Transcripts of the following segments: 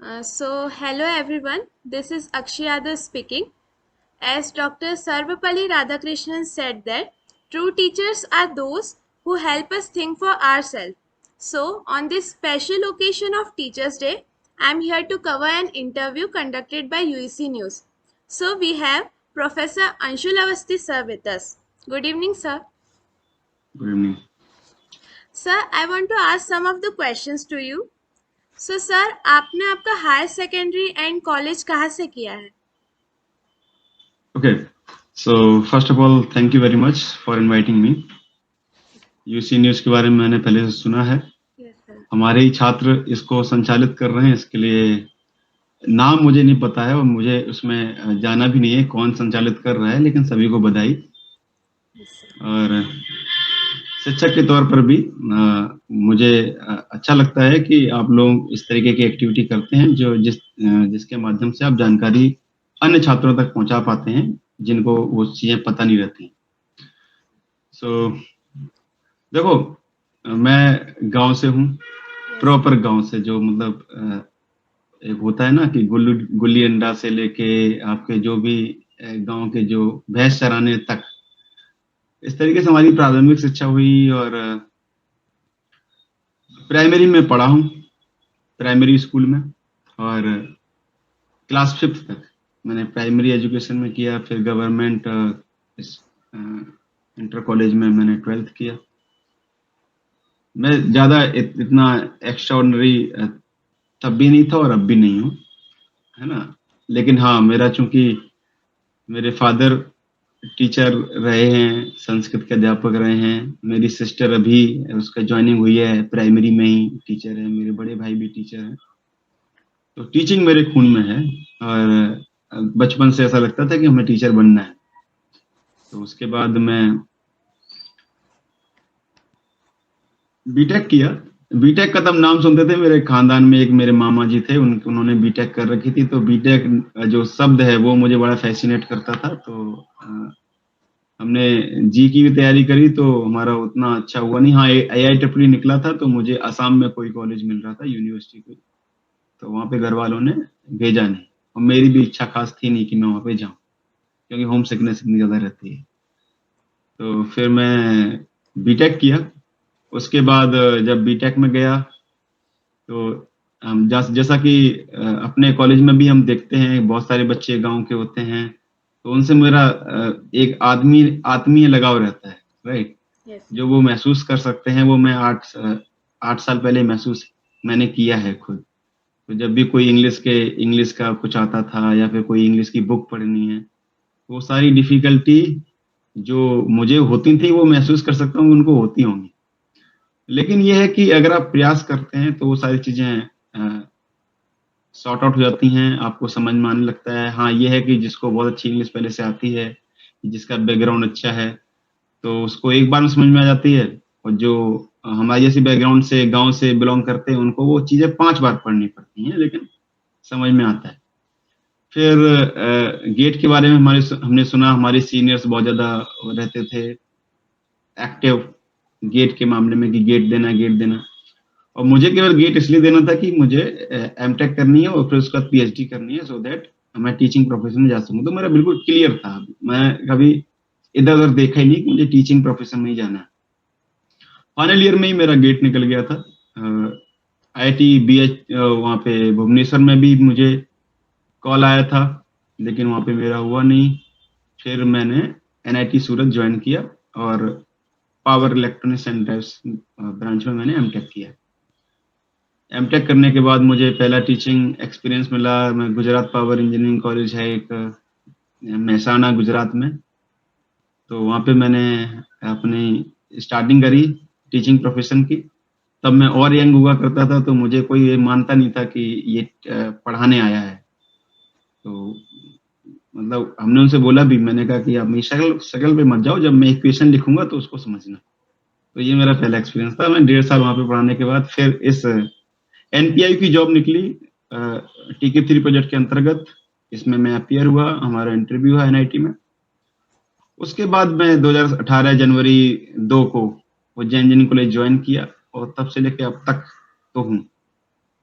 Hello everyone. This is Akshayada speaking. As Dr. Sarvapalli Radhakrishnan said that true teachers are those who help us think for ourselves. So, on this special occasion of Teachers' Day, I am here to cover an interview conducted by UEC News. So, we have Professor Anshul Avasthi sir with us. Good evening, sir. Good evening. Sir, I want to ask some of the questions to you. So, sir, आपने आपका higher secondary and college कहाँ से किया है? Okay, so first of all, thank you very much for inviting me. UC news के बारे में मैंने पहले से सुना है. Yes, sir. हमारे ही छात्र इसको संचालित कर रहे हैं. इसके लिए नाम मुझे नहीं पता है और मुझे उसमें जाना भी नहीं है कौन संचालित कर रहा है, लेकिन सभी को बधाई. Yes, sir. और शिक्षक के तौर पर भी मुझे अच्छा लगता है कि आप लोग इस तरीके की एक्टिविटी करते हैं जो जिसके माध्यम से आप जानकारी अन्य छात्रों तक पहुंचा पाते हैं जिनको वो चीजें पता नहीं रहती. सो देखो, मैं गांव से हूँ, प्रॉपर गांव से, जो मतलब एक होता है ना कि गुल्ली अंडा से लेके आपके जो भी गांव के जो भैंस चराने तक, इस तरीके से हमारी प्राथमिक शिक्षा हुई. और प्राइमरी में पढ़ा हूँ, प्राइमरी स्कूल में, और क्लास 5th तक मैंने प्राइमरी एजुकेशन में किया. फिर गवर्नमेंट इंटर कॉलेज में मैंने 12th किया. मैं ज़्यादा इतना एक्स्ट्राऑर्डिनरी तब भी नहीं था और अब भी नहीं हूँ, है ना. लेकिन हाँ, मेरा चूंकि मेरे फादर टीचर रहे हैं, संस्कृत के अध्यापक रहे हैं. मेरी सिस्टर अभी उसका ज्वाइनिंग हुई है, प्राइमरी में ही टीचर है. मेरे बड़े भाई भी टीचर हैं. तो टीचिंग मेरे खून में है और बचपन से ऐसा लगता था कि हमें टीचर बनना है. तो उसके बाद मैं बीटेक किया. बीटेक का तब नाम सुनते थे, मेरे खानदान में एक मेरे मामा जी थे, उन्होंने बीटेक कर रखी थी. तो बीटेक जो शब्द है वो मुझे बड़ा फैसिनेट करता था. तो हमने जी की भी तैयारी करी तो हमारा उतना अच्छा हुआ नहीं. हाँ, IIEEE निकला था तो मुझे असम में कोई कॉलेज मिल रहा था, यूनिवर्सिटी कोई. तो वहाँ पे घर वालों ने भेजा नहीं और मेरी भी इच्छा खास थी नहीं कि मैं वहाँ पे जाऊँ, क्योंकि होम सिकनेस इतनी ज़्यादा रहती है. तो फिर मैं बीटेक किया. उसके बाद जब बीटेक में गया तो हम जैसा कि अपने कॉलेज में भी हम देखते हैं बहुत सारे बच्चे गांव के होते हैं, तो उनसे मेरा एक आत्मीय लगाव रहता है, राइट. Yes. जो वो महसूस कर सकते हैं वो मैं 8 साल पहले महसूस मैंने किया है खुद. तो जब भी कोई इंग्लिश का कुछ आता था या फिर कोई इंग्लिश की बुक पढ़नी है, वो सारी डिफिकल्टी जो मुझे होती थी वो महसूस कर सकता हूँ उनको होती होंगी. लेकिन ये है कि अगर आप प्रयास करते हैं तो वो सारी चीज़ें सॉर्ट आउट हो जाती हैं, आपको समझ में आने लगता है. हाँ, ये है कि जिसको बहुत अच्छी इंग्लिश पहले से आती है, जिसका बैकग्राउंड अच्छा है, तो उसको एक बार में समझ में आ जाती है. और जो हमारे जैसे बैकग्राउंड से, गाँव से बिलॉन्ग करते हैं, उनको वो चीज़ें 5 बार पढ़नी पड़ती हैं, लेकिन समझ में आता है. फिर गेट के बारे में हमने सुना, हमारे सीनियर्स बहुत ज़्यादा रहते थे एक्टिव गेट के मामले में कि गेट देना. और मुझे केवल गेट इसलिए देना था कि मुझे एमटेक करनी है और फिर उसके बाद पीएचडी करनी है, सो दैट मैं टीचिंग प्रोफेशन में जा सकूँ. तो मेरा बिल्कुल क्लियर था. मैं कभी इधर-उधर देखा ही नहीं कि मुझे टीचिंग प्रोफेशन में ही जाना है. फाइनल ईयर में ही मेरा गेट निकल गया था. IIT BH वहाँ पे भुवनेश्वर में भी मुझे कॉल आया था, लेकिन वहाँ पे मेरा हुआ नहीं. फिर मैंने NIT सूरत ज्वाइन किया और power electronics and drives branch में मैंने एमटेक किया. एमटेक करने के बाद मुझे पहला टीचिंग एक्सपीरियंस मिला. मैं गुजरात पावर इंजीनियरिंग कॉलेज है एक मेहसाणा गुजरात में, तो वहाँ पे मैंने अपनी स्टार्टिंग करी टीचिंग प्रोफेशन की. तब मैं और यंग हुआ करता था, तो मुझे कोई ये मानता नहीं था कि ये पढ़ाने आया है. तो मतलब हमने उनसे बोला भी, मैंने कहा कि आप मेरी शक्ल पे मत जाओ, जब मैं इक्वेशन लिखूंगा तो उसको समझना. तो ये मेरा पहला एक्सपीरियंस था. मैं 1.5 साल वहाँ पे पढ़ाने के बाद फिर इस NPI की जॉब निकली TK3 प्रोजेक्ट के अंतर्गत. इसमें मैं अपीयर हुआ, हमारा इंटरव्यू है NIT में. उसके बाद मैं 2018 जनवरी 2 को उज्जैन इंजीनियरिंग कॉलेज ज्वाइन किया और तब से लेके अब तक तो हूँ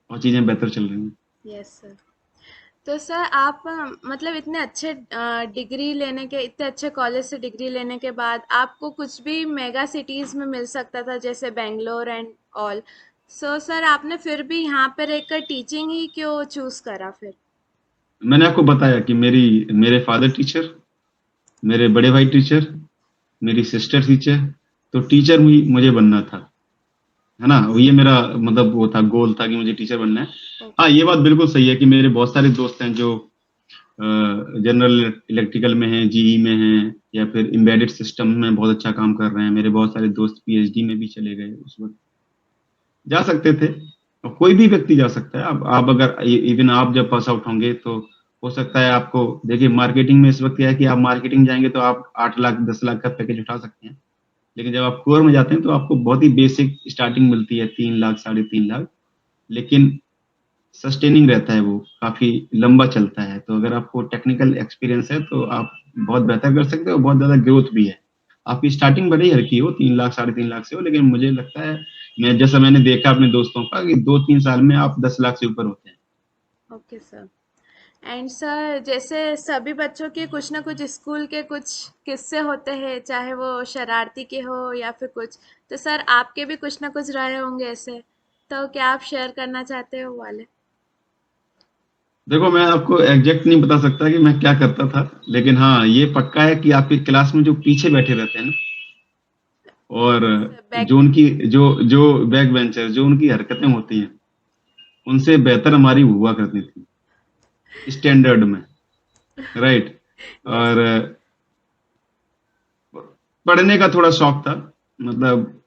और चीजें बेहतर चल रही हैं. Yes sir. तो सर आप मतलब इतने अच्छे डिग्री लेने के, इतने अच्छे कॉलेज से डिग्री लेने के बाद आपको कुछ भी मेगा सिटीज में मिल सकता था जैसे Bangalore and all. So sir आपने फिर भी यहाँ पे रहकर टीचिंग ही क्यों चूज करा फिर? मैंने आपको बताया कि मेरे फादर टीचर, मेरे बड़े भाई टीचर, मेरी सिस्टर टीचर, तो टीचर मुझे बनना था, है ना? ये मेरा मतलब वो था, गोल था कि मुझे टीचर बनना है। हाँ, ओके। ये बात बिल्कुल सही है कि मेरे बहुत सारे दोस्त हैं जो जनरल इलेक्ट्रिकल में हैं, जीई में हैं, या फिर एम्बेडेड सिस्टम में बहुत अच्छा काम कर रहे हैं। मेरे बहुत सारे दोस्त पीएचडी में भी चले गए उस वक़्त। जा सकते थे, और कोई भी व्यक्ति जा सकता है। अब आप अगर इवन आप जब पास आउट होंगे तो हो सकता है आपको, देखिए मार्केटिंग में इस वक़्त क्या है कि आप मार्केटिंग जाएँगे तो आप 8 लाख 10 लाख का पैकेज उठा सकते हैं। लेकिन जब आप कोर में जाते हैं तो आपको बहुत ही बेसिक स्टार्टिंग मिलती है, 3 लाख, साढ़े 3 लाख। लेकिन सस्टेनिंग रहता है वो, काफ़ी लंबा चलता है। तो अगर आपको टेक्निकल एक्सपीरियंस है तो आप बहुत बेहतर कर सकते हो, बहुत ज़्यादा ग्रोथ भी है। आपकी स्टार्टिंग भले ही हल्की हो, 3 लाख, साढ़े 3 लाख से हो, लेकिन मुझे लगता है, जैसा मैंने देखा अपने दोस्तों का, कि 2-3 साल में आप 10 लाख से ऊपर होते हैं। Okay sir. एंड सर जैसे सभी बच्चों के कुछ ना कुछ स्कूल के कुछ किस्से होते हैं, चाहे वो शरारती के हो या फिर कुछ, तो सर आपके भी कुछ ना कुछ रहे होंगे ऐसे, तो क्या आप शेयर करना चाहते हो वो वाले? देखो, मैं आपको एग्ज़ैक्ट नहीं बता सकता कि मैं क्या करता था, लेकिन हाँ, ये पक्का है कि आपकी क्लास में जो पीछे बैठे रहते हैं ना, और बैक जो उनकी बेंचर। जो जो बैक बेंचर, जो उनकी हरकतें होती हैं, उनसे बेहतर हमारी हुआ करती थी, स्टैंडर्ड में, राइट? यस। और पढ़ने का थोड़ा शौक था, मतलब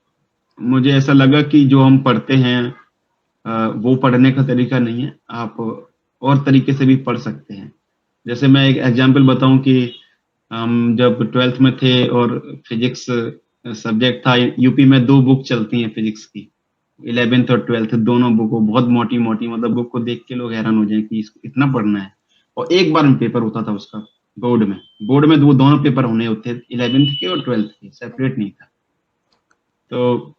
मुझे ऐसा लगा कि जो हम पढ़ते हैं वो पढ़ने का तरीका नहीं है, आप और तरीके से भी पढ़ सकते हैं। जैसे मैं एक एग्जांपल बताऊँ कि हम जब 12th में थे और फिजिक्स सब्जेक्ट था, यूपी में 2 बुक चलती हैं फिजिक्स की, 11th और 12th दोनों बुक, वो बहुत मोटी-मोटी, मतलब बुक को देख के लोग हैरान हो जाएँ कि इस इतना पढ़ना है। और एक बार में पेपर होता था उसका, बोर्ड में। बोर्ड में वो दोनों पेपर होने होते हैं, 11th के और 12th के, सेपरेट नहीं था। तो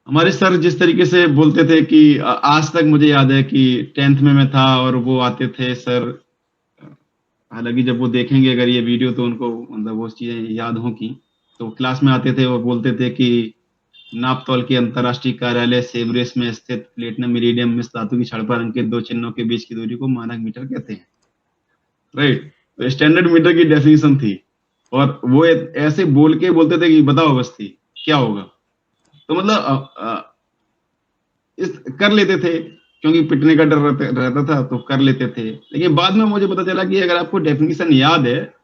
हमारे सर जिस तरीके से बोलते थे कि आज तक मुझे याद है कि 10th में मैं था और वो आते थे सर, हालाँकि जब वो देखेंगे अगर ये वीडियो तो उनको मतलब वो चीज़ें याद होंगी। तो क्लास में आते थे और बोलते थे कि नापतौल के अंतर्राष्ट्रीय कार्यालय सेवरेस में स्थित प्लेटिनम इरिडियम मिश्र धातु की छड़ पर अंकित 2 चिन्हों के बीच की दूरी को मानक मीटर कहते हैं, राइट? तो स्टैंडर्ड मीटर की डेफिनिशन थी, और वो ऐसे बोल के बोलते थे कि बताओ बस्ती, क्या होगा? तो मतलब इस कर लेते थे, क्योंकि पिटने का डर रहता था तो कर लेते थे। लेकिन बाद में मुझे पता चला कि अगर आपको डेफिनिशन याद है,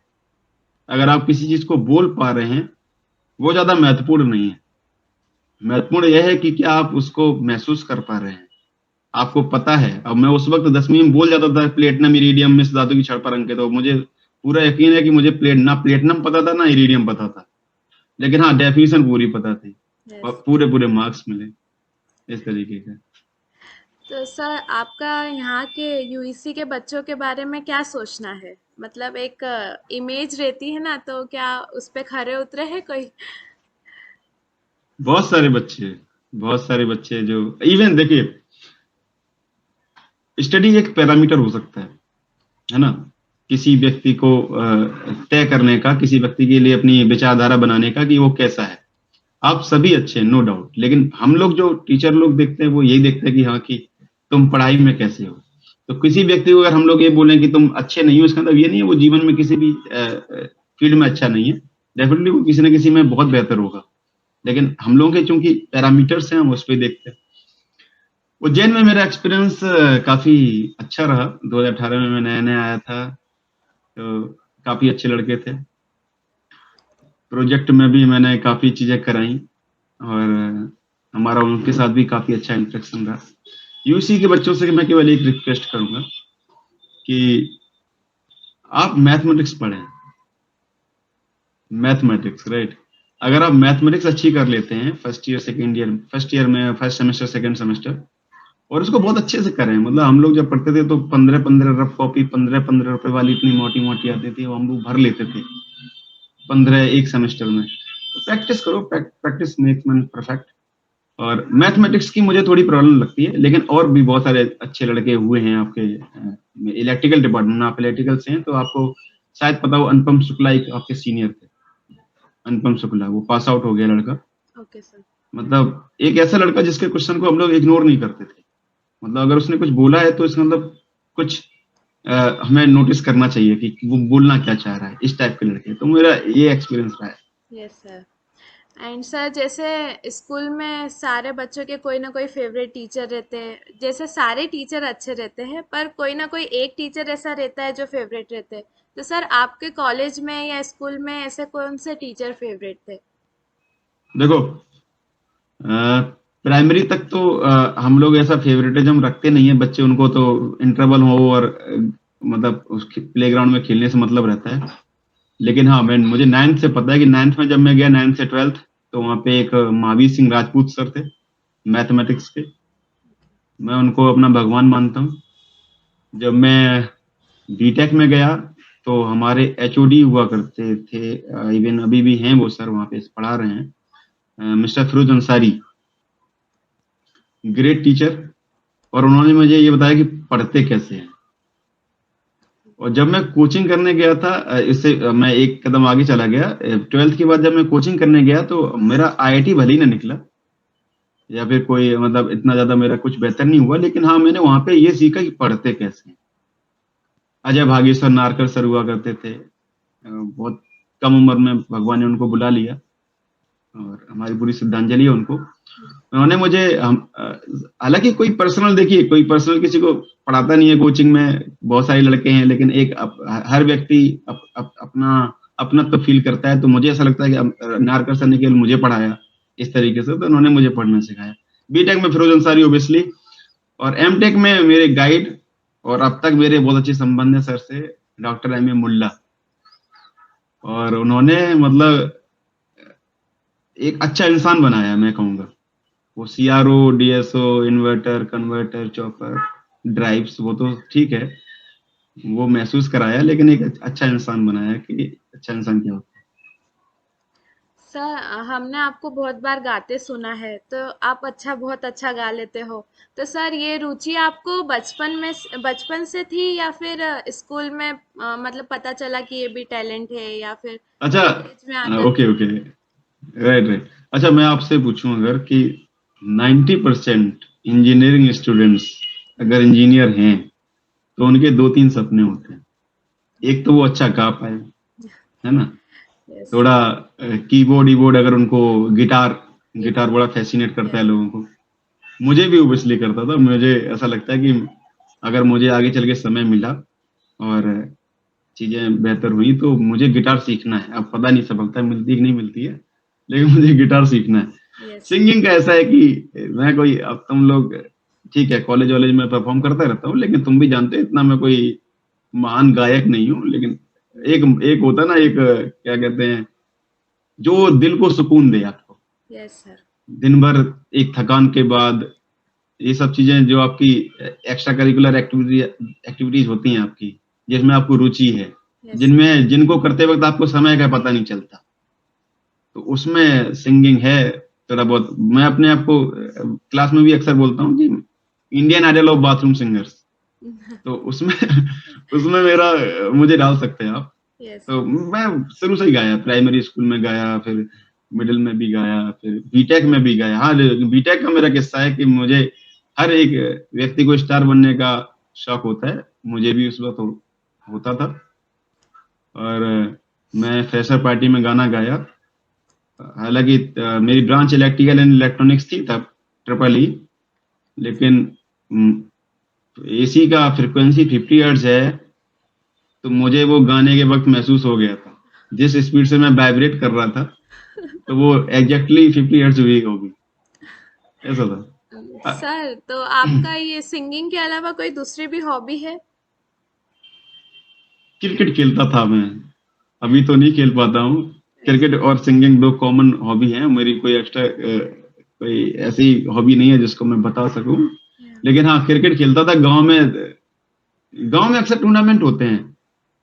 अगर आप किसी चीज़ को बोल पा रहे हैं, वो ज़्यादा महत्वपूर्ण नहीं है। महत्वपूर्ण यह है कि क्या आप उसको महसूस कर पा रहे हैं। आपको पता है, अब मैं उस वक़्त 10वीं में बोल जाता था प्लेटिनम, इरिडियम मिश्र धातु की छड़ पर अंकित, तो मुझे पूरा यकीन है कि मुझे ना प्लेटिनम पता था, ना इरिडियम पता था। लेकिन हाँ, डेफिनिशन पूरी पता थी, यस। और पूरे-पूरे मार्क्स मिले, इस तरीके का। तो सर आपका यहाँ के यूईसी के बच्चों के बारे में क्या सोचना है? मतलब एक इमेज रहती है ना, तो क्या उस पे खरे उतरे हैं कोई? बहुत सारे बच्चे, बहुत सारे बच्चे जो इवन देखिए, स्टडी एक पैरामीटर हो सकता है ना? किसी व्यक्ति को तय करने का, किसी व्यक्ति के लिए अपनी विचारधारा बनाने का कि वो कैसा है। आप सभी अच्छे हैं, नो डाउट, लेकिन हम लोग जो टीचर लोग देखते हैं वो यही देखते हैं कि हाँ, कि तुम पढ़ाई में कैसे हो। तो किसी व्यक्ति को अगर हम लोग ये बोलें कि तुम अच्छे नहीं हो, इसका मतलब ये नहीं है वो जीवन में किसी भी फील्ड में अच्छा नहीं है। डेफिनिटली वो किसी न किसी में बहुत बेहतर होगा। लेकिन हम लोगों के चूँकि पैरामीटर्स हैं, हम उस पे देखते हैं। उज्जैन में मेरा एक्सपीरियंस काफ़ी अच्छा रहा। 2018 में मैं नया-नया आया था, तो काफ़ी अच्छे लड़के थे। प्रोजेक्ट में भी मैंने काफ़ी चीज़ें कराई, और हमारा उनके साथ भी काफ़ी अच्छा इंटरेक्शन रहा। यूसी के बच्चों से मैं केवल एक रिक्वेस्ट करूँगा कि आप मैथमेटिक्स पढ़ें, मैथमेटिक्स, राइट? अगर आप मैथमेटिक्स अच्छी कर लेते हैं फर्स्ट ईयर में, फर्स्ट सेमेस्टर, सेकंड सेमेस्टर, और उसको बहुत अच्छे से करें। मतलब हम लोग जब पढ़ते थे तो 15-15 रफ कॉपी, 15-15 रुपए वाली इतनी मोटी-मोटी आती थी, वो हम लोग भर लेते थे, 15 एक सेमेस्टर में। तो प्रैक्टिस करो, प्रैक्टिस मेक्स मैन परफेक्ट। और मैथमेटिक्स की मुझे थोड़ी प्रॉब्लम लगती है, लेकिन और भी बहुत सारे अच्छे लड़के हुए हैं आपके इलेक्ट्रिकल डिपार्टमेंट में। आप इलेक्ट्रिकल से हैं तो आपको शायद पता हो, अनुपम शुक्ला एक आपके सीनियर थे। अनुपम शुक्ला, वो पास आउट हो गया लड़का। Okay sir. मतलब एक ऐसा लड़का जिसके क्वेश्चन को हम लोग इग्नोर नहीं करते थे। मतलब अगर उसने कुछ बोला है तो इसका मतलब कुछ हमें नोटिस करना चाहिए कि वो बोलना क्या चाह रहा है, इस टाइप के लड़के। तो मेरा ये एक्सपीरियंस रहा है। Yes sir. एंड सर, जैसे स्कूल में सारे बच्चों के कोई ना कोई फेवरेट टीचर रहते हैं, जैसे सारे टीचर अच्छे रहते हैं पर कोई ना कोई एक टीचर ऐसा रहता है जो फेवरेट रहते हैं। तो सर, आपके कॉलेज में या स्कूल में ऐसे कौन से टीचर फेवरेट थे? देखो, प्राइमरी तक तो हम लोग ऐसा फेवरेटिज्म रखते नहीं है। बच्चे उनको तो इंटरवल हो और मतलब उस प्लेग्राउंड में खेलने से मतलब रहता है। लेकिन हाँ, मैं मुझे 9th से पता है कि 9th में जब मैं गया, 9th से 12th, तो वहाँ पे एक महावीर सिंह राजपूत सर थे, मैथमेटिक्स के। मैं उनको अपना भगवान मानता हूँ। जब मैं बीटेक में गया तो हमारे एचओडी हुआ करते थे, इवन अभी भी हैं वो सर, वहाँ पे पढ़ा रहे हैं, mister Firoz Ansari, great teacher. और उन्होंने मुझे ये बताया कि पढ़ते कैसे हैं। और जब मैं कोचिंग करने गया था, इससे मैं एक कदम आगे चला गया। 12th के बाद जब मैं कोचिंग करने गया तो मेरा आईआईटी भले ही ना निकला, या फिर कोई मतलब इतना ज्यादा मेरा कुछ बेहतर नहीं हुआ, लेकिन हाँ, मैंने वहां पे ये सीखा कि पढ़ते कैसे हैं। अजय भागेश्वर नारकर सर हुआ करते थे, बहुत कम उम्र में भगवान ने उनको बुला लिया, और हमारी पूरी श्रद्धांजलि है उनको। उन्होंने मुझे हालांकि कोई पर्सनल, देखिए कोई पर्सनल किसी को पढ़ाता नहीं है कोचिंग में, बहुत सारे लड़के हैं, लेकिन एक हर व्यक्ति अपना अपना तो फील करता है। तो मुझे ऐसा लगता है कि नारकर सर ने केवल मुझे पढ़ाया इस तरीके से, तो उन्होंने मुझे पढ़ना सिखाया। बीटेक में फिरोज अंसारी ओबियसली, और एमटेक में मेरे गाइड, और अब तक मेरे बहुत अच्छे संबंध है सर से, डॉक्टर एम ए मुल्ला। और उन्होंने मतलब एक अच्छा इंसान बनाया, मैं कहूँगा। वो CRO, DSO, inverter, converter, chopper, drives, वो तो ठीक है, वो महसूस कराया, लेकिन एक अच्छा इंसान बनाया कि अच्छा इंसान क्या होता सर, हमने आपको बहुत बार गाते सुना है, तो आप बहुत अच्छा गा लेते हो। तो सर, ये रुचि आपको बचपन से थी या फिर स्कूल में मतलब पता चला कि ये भी टैलेंट है, या फिर है। अच्छा, कॉलेज में आकर? Okay okay, right right. अच्छा, मैं आपसे पूछूं अगर कि 90% इंजीनियरिंग स्टूडेंट्स अगर इंजीनियर हैं तो उनके दो तीन सपने होते हैं। एक तो वो अच्छा गा पाए, है ना। यस। थोड़ा कीबोर्ड ईबोर्ड, अगर उनको गिटार, गिटार बड़ा फैसिनेट करता है यस। लोगों को। मुझे भी ओबियसली करता था। मुझे ऐसा लगता है कि अगर मुझे आगे चल के समय मिला और चीजें बेहतर हुई तो मुझे गिटार सीखना है। अब पता नहीं सफलता मिलती है कि नहीं मिलती है, लेकिन मुझे गिटार सीखना है। यस। सिंगिंग का ऐसा है कि मैं कोई, अब तुम लोग ठीक है कॉलेज वॉलेज में परफॉर्म करता रहता हूँ, लेकिन तुम भी जानते हो इतना मैं कोई महान गायक नहीं हूँ। लेकिन एक एक होता ना, एक क्या कहते हैं, जो दिल को सुकून दे आपको यस सर। दिन भर, एक थकान के बाद। ये सब चीजें जो आपकी एक्स्ट्रा करिकुलर एक्टिविटीज होती हैं आपकी, जिसमें आपको रुचि है, यस। जिनमें जिनको करते वक्त आपको समय का पता नहीं चलता, तो उसमें सिंगिंग है थोड़ा बहुत। मैं अपने आप को क्लास में भी अक्सर बोलता हूँ कि Indian Idol of bathroom singers. तो उसमें उसमें मेरा मुझे डाल सकते हैं आप। यस तो सर। मैं शुरू से ही गाया, प्राइमरी स्कूल में गाया, फिर मिडिल में भी गाया, फिर बीटेक में भी गाया। हाँ, बीटेक का मेरा किस्सा है कि मुझे, हर एक व्यक्ति को स्टार बनने का शौक होता है, मुझे भी उस वक्त होता था। और मैं फ्रेशर पार्टी में गाना गाया। हालांकि मेरी ब्रांच इलेक्ट्रिकल एंड इलेक्ट्रॉनिक्स थी तब, ट्रिपल ई। लेकिन एसी का फ्रिक्वेंसी 50 हर्ट्ज है, तो मुझे वो गाने के वक्त महसूस हो गया था, जिस स्पीड से मैं वाइब्रेट कर रहा था, तो वो एग्जैक्टली 50 हर्ट्ज हुई होगी, ऐसा था। सर, तो आपका ये सिंगिंग के अलावा कोई दूसरी भी हॉबी है? क्रिकेट खेलता था मैं, अभी तो नहीं खेल पाता हूँ। क्रिकेट और सिंगिंग दो कॉमन हॉबी हैं मेरी, कोई एक्स्ट्रा कोई ऐसी हॉबी नहीं है जिसको मैं बता सकूं। लेकिन हाँ, क्रिकेट खेलता था गांव में। गांव में अक्सर टूर्नामेंट होते हैं,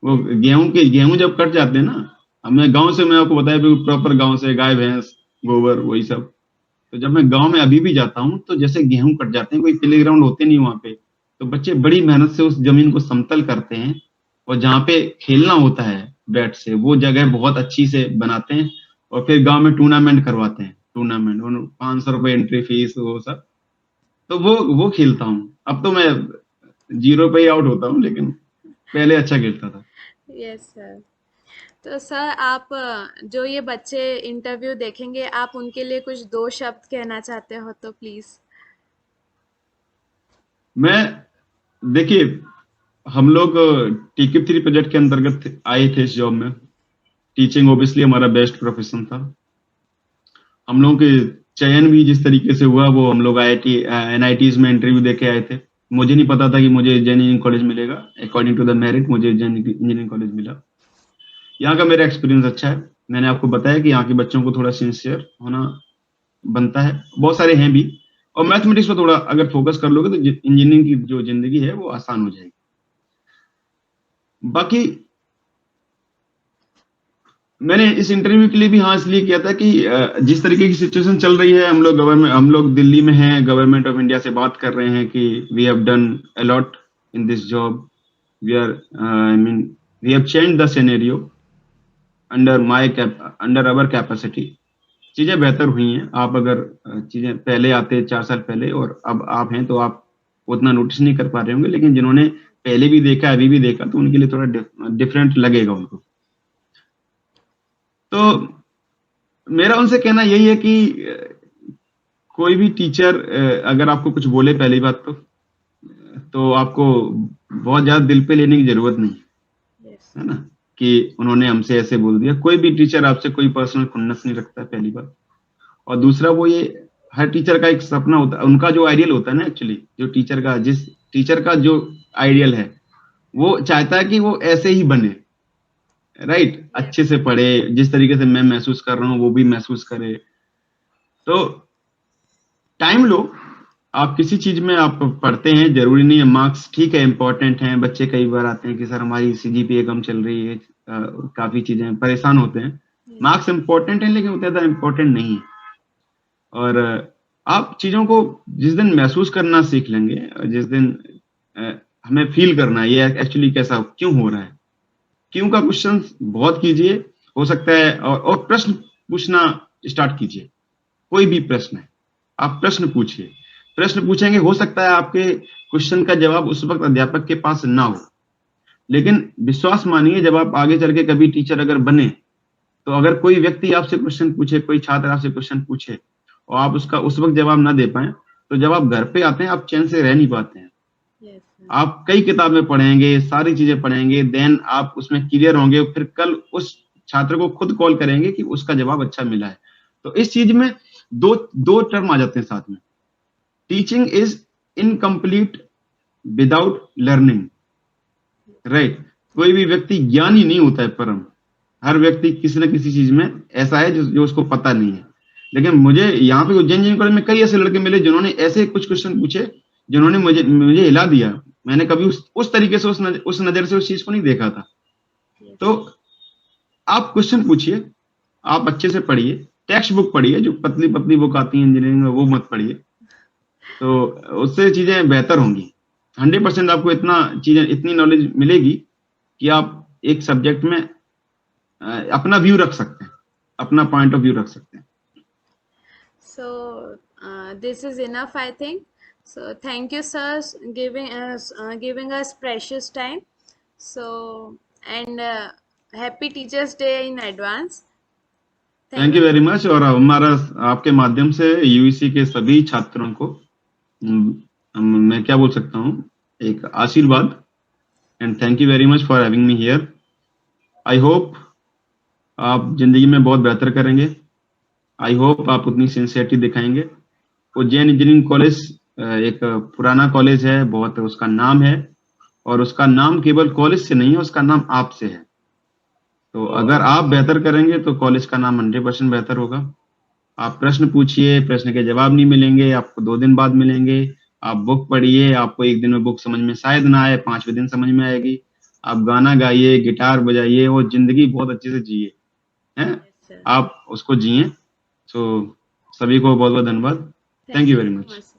वो गेहूं जब कट जाते हैं ना, अब मैं गांव से, मैं आपको बताया भी प्रॉपर गांव से, गाय भैंस गोबर वही सब। तो जब मैं गाँव में अभी भी जाता हूँ, तो जैसे गेहूँ कट जाते हैं, कोई प्लेग्राउंड होते नहीं वहाँ पे, तो बच्चे बड़ी मेहनत से उस ज़मीन को समतल करते हैं और जहाँ पे खेलना होता है बैट से, वो जगह बहुत अच्छी से बनाते हैं और फिर गाँव में टूर्नामेंट करवाते हैं, टूर्नामेंट और ₹500 एंट्री फीस वो सब। तो वो खेलता हूँ। अब तो मैं 0 पे ही आउट होता हूँ, लेकिन पहले अच्छा खेलता था। Yes sir. तो सर आप जो ये बच्चे इंटरव्यू देखेंगे, आप उनके लिए कुछ दो शब्द कहना चाहते हो तो प्लीज। मैं देखिए, हम लोग टीके 3 प्रोजेक्ट के अंतर्गत आए थे इस जॉब में। टीचिंग ऑब्वियसली हमारा बेस्ट प्रोफेशन था। हम लोगों के चयन भी जिस तरीके से हुआ, वो हम लोग आईआईटी एनआईटीज में इंटरव्यू देके आए थे। मुझे नहीं पता था कि मुझे इंजीनियरिंग कॉलेज मिलेगा। अकॉर्डिंग टू द मेरिट मुझे इंजीनियरिंग कॉलेज मिला। यहाँ का मेरा एक्सपीरियंस अच्छा है। मैंने आपको बताया कि यहाँ के बच्चों को थोड़ा सिंसियर होना बनता है, बहुत सारे हैं भी। और मैथमेटिक्स पर थोड़ा अगर फोकस कर लोगे तो इंजीनियरिंग की जो जिंदगी है वो आसान हो जाएगी। बाकी मैंने इस इंटरव्यू के लिए भी हाँ इसलिए किया था कि जिस तरीके की सिचुएशन चल रही है, हम लोग दिल्ली में हैं, गवर्नमेंट ऑफ इंडिया से बात कर रहे हैं कि we have done a lot in this job, we are I mean we have change the scenario under our capacity. चीजें बेहतर हुई हैं। आप अगर चीजें पहले आते 4 साल पहले और अब आप हैं, तो आप उतना नोटिस नहीं कर पा रहे होंगे, लेकिन जिन्होंने पहले भी देखा अभी भी देखा, तो उनके लिए थोड़ा डिफरेंट लगेगा उनको। तो मेरा उनसे कहना यही है कि कोई भी टीचर अगर आपको कुछ बोले, पहली बात तो आपको बहुत ज्यादा दिल पे लेने की जरूरत नहीं यस। है ना, कि उन्होंने हमसे ऐसे बोल दिया। कोई भी टीचर आपसे कोई पर्सनल खुन्नस नहीं रखता है, पहली बात। और दूसरा, वो ये हर टीचर का एक सपना होता है, उनका जो आइडियल होता है ना, एक्चुअली जिस टीचर का जो आइडियल है, वो चाहता है कि वो ऐसे ही बने, राइट, अच्छे यस। से पढ़े, जिस तरीके से मैं महसूस कर रहा हूँ वो भी महसूस करे। तो टाइम लो। आप किसी चीज में आप पढ़ते हैं, जरूरी नहीं है मार्क्स, ठीक है इंपॉर्टेंट हैं। बच्चे कई बार आते हैं कि सर हमारी सीजीपीए कम चल रही है, काफी चीजें परेशान होते हैं। मार्क्स इंपॉर्टेंट है, लेकिन उतना ज्यादा इंपॉर्टेंट नहीं है। और आप चीजों को जिस दिन महसूस करना सीख लेंगे, जिस दिन अ, हमें फील करना है ये एक्चुअली कैसा क्यों हो रहा है, क्यों का क्वेश्चन बहुत कीजिए। हो सकता है और प्रश्न पूछना स्टार्ट कीजिए। कोई भी प्रश्न है, आप प्रश्न पूछिए। प्रश्न पूछेंगे, हो सकता है आपके क्वेश्चन का जवाब उस वक्त अध्यापक के पास ना हो, लेकिन विश्वास मानिए, जब आप आगे चल के कभी टीचर अगर बने, तो अगर कोई व्यक्ति आपसे क्वेश्चन पूछे, कोई छात्र आपसे क्वेश्चन पूछे और आप उसका उस वक्त जवाब ना दे पाए, तो जब आप घर पे आते हैं आप चैन से रह नहीं पाते हैं। Yes sir. आप कई किताबें पढ़ेंगे, सारी चीजें पढ़ेंगे, देन आप उसमें क्लियर होंगे, फिर कल उस छात्र को खुद कॉल करेंगे कि उसका जवाब अच्छा मिला है। तो इस चीज में दो दो टर्म आ जाते हैं साथ में। Teaching is incomplete without learning, right. कोई भी व्यक्ति ज्ञानी नहीं होता है परम। हर व्यक्ति किसी न किसी चीज में ऐसा है जो उसको पता नहीं है। लेकिन मुझे यहाँ पे उज्जैन इंजीनियरिंग कॉलेज में कई ऐसे लड़के मिले जिन्होंने ऐसे कुछ क्वेश्चन पूछे, जिन्होंने मुझे मुझे हिला दिया। मैंने कभी उस तरीके से उस नजर से उस चीज को नहीं देखा था। यस। तो आप क्वेश्चन पूछिए, आप अच्छे से पढ़िए, टेक्स्ट बुक पढ़िए, जो पतली पतली बुक आती है इंजीनियरिंग में वो मत पढ़िए। तो उससे चीजें बेहतर होंगी। 100% आपको इतनी नॉलेज मिलेगी कि आप एक सब्जेक्ट में अपना व्यू रख सकते हैं, अपना पॉइंट ऑफ व्यू रख सकते हैं। So this is enough, I think. So thank you, sir, giving us precious time. So and happy Teachers Day in advance. Thank Thank you you. Very much. और हमारा आपके माध्यम से यूईसी के सभी छात्रों को मैं क्या बोल सकता हूँ, एक आशीर्वाद। And thank you very much for having me here. I hope आप जिंदगी में बहुत बेहतर करेंगे। आई होप आप उतनी सिंसियरिटी दिखाएंगे। उज्जैन इंजीनियरिंग कॉलेज एक पुराना कॉलेज है, बहुत उसका नाम है, और उसका नाम केवल कॉलेज से नहीं है, उसका नाम आपसे है। तो अगर आप बेहतर करेंगे तो कॉलेज का नाम 100% बेहतर होगा। आप प्रश्न पूछिए, प्रश्न के जवाब नहीं मिलेंगे आपको, 2 दिन बाद मिलेंगे। आप बुक पढ़िए, आपको एक दिन में बुक समझ में शायद ना आए, 5वें दिन समझ में आएगी। आप गाना गाइए, गिटार बजाइए और जिंदगी बहुत अच्छे से जिए हैं, Yes, sir. आप उसको जिए। सो सभी को बहुत-बहुत धन्यवाद। Thank you very much.